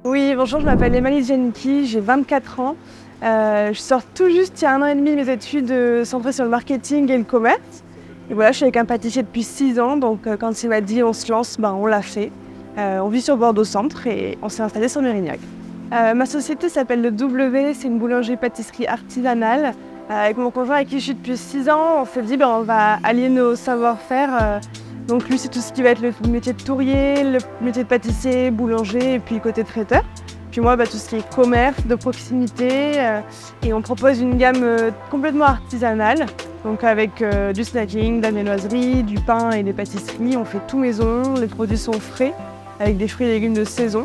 Oui, bonjour, je m'appelle Emily Genki, j'ai 24 ans. Je sors tout juste il y a 1 an et demi de mes études centrées sur le marketing et le commerce. Et voilà, je suis avec un pâtissier depuis 6 ans, donc quand il m'a dit on se lance, on l'a fait. On vit sur Bordeaux-Centre et on s'est installé sur Mérignac. Ma société s'appelle le W, c'est une boulangerie-pâtisserie artisanale. Avec mon conjoint avec qui je suis depuis 6 ans, on s'est dit on va allier nos savoir-faire. Donc lui, c'est tout ce qui va être le métier de tourier, le métier de pâtissier, boulanger et puis côté traiteur. Puis moi, tout ce qui est commerce, de proximité. Et on propose une gamme complètement artisanale, donc avec du snacking, de la viennoiserie, du pain et des pâtisseries. On fait tout maison, les produits sont frais, avec des fruits et légumes de saison.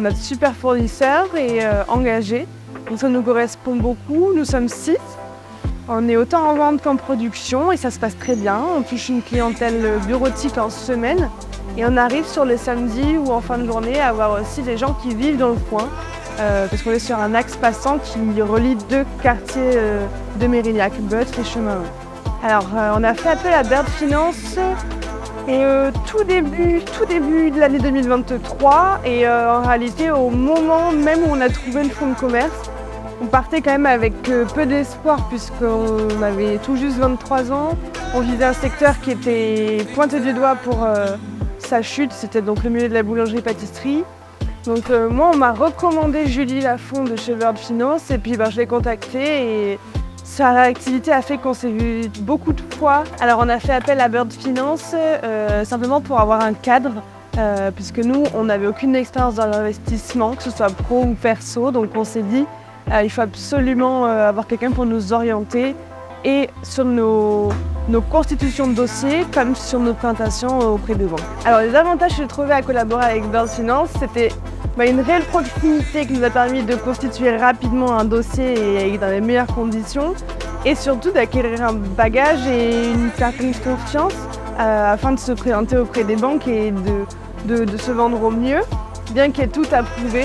On a de super fournisseurs et engagés, donc ça nous correspond beaucoup. Nous sommes 6. On est autant en vente qu'en production et ça se passe très bien. On touche une clientèle bureautique en semaine et on arrive sur les samedis ou en fin de journée à avoir aussi des gens qui vivent dans le coin parce qu'on est sur un axe passant qui relie 2 quartiers de Mérignac, Beutre et Chemin. Alors on a fait appel à Bird Finance et tout début de l'année 2023 et en réalité au moment même où on a trouvé le fonds de commerce. On partait quand même avec peu d'espoir puisqu'on avait tout juste 23 ans. On visait un secteur qui était pointé du doigt pour sa chute, c'était donc le milieu de la boulangerie-pâtisserie. Donc moi on m'a recommandé Julie Lafont de chez Bird Finance et puis je l'ai contactée et sa réactivité a fait qu'on s'est vu beaucoup de fois. Alors on a fait appel à Bird Finance simplement pour avoir un cadre puisque nous on n'avait aucune expérience dans l'investissement, que ce soit pro ou perso, donc on s'est dit il faut absolument avoir quelqu'un pour nous orienter et sur nos constitutions de dossiers comme sur nos présentations auprès des banques. Alors les avantages que j'ai trouvés à collaborer avec Bird Finance, c'était une réelle proximité qui nous a permis de constituer rapidement un dossier et dans les meilleures conditions et surtout d'acquérir un bagage et une certaine confiance afin de se présenter auprès des banques et de se vendre au mieux. Bien qu'il y ait tout approuvé,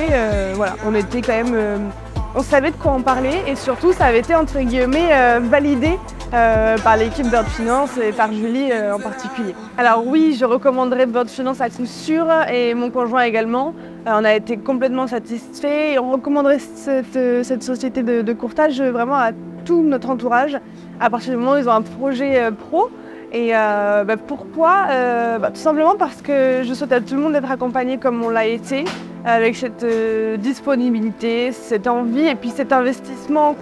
on était quand même... on savait de quoi on parlait et surtout ça avait été entre guillemets validé par l'équipe Bird Finance et par Julie en particulier. Alors oui, je recommanderais Bird Finance à coup sûr et mon conjoint également. On a été complètement satisfaits et on recommanderait cette société de courtage vraiment à tout notre entourage à partir du moment où ils ont un projet pro. Et pourquoi tout simplement parce que je souhaite à tout le monde d'être accompagné comme on l'a été, avec cette disponibilité, cette envie et puis cet investissement.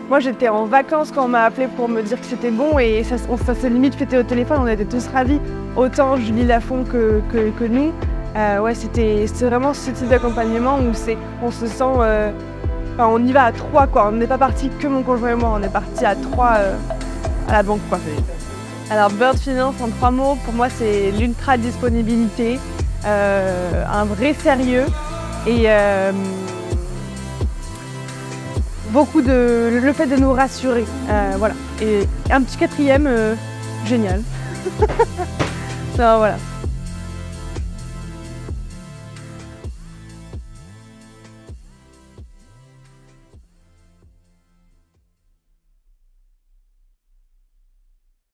Moi j'étais en vacances quand on m'a appelé pour me dire que c'était bon et ça s'est limite fêté au téléphone, on était tous ravis, autant Julie Lafont que nous. C'est vraiment ce type d'accompagnement où on se sent, on y va à 3 on n'est pas parti que mon conjoint et moi, on est parti à 3 à la banque Alors Bird Finance en 3 mots, pour moi c'est l'ultra disponibilité, un vrai sérieux et le fait de nous rassurer. Et un petit 4e, génial. Voilà.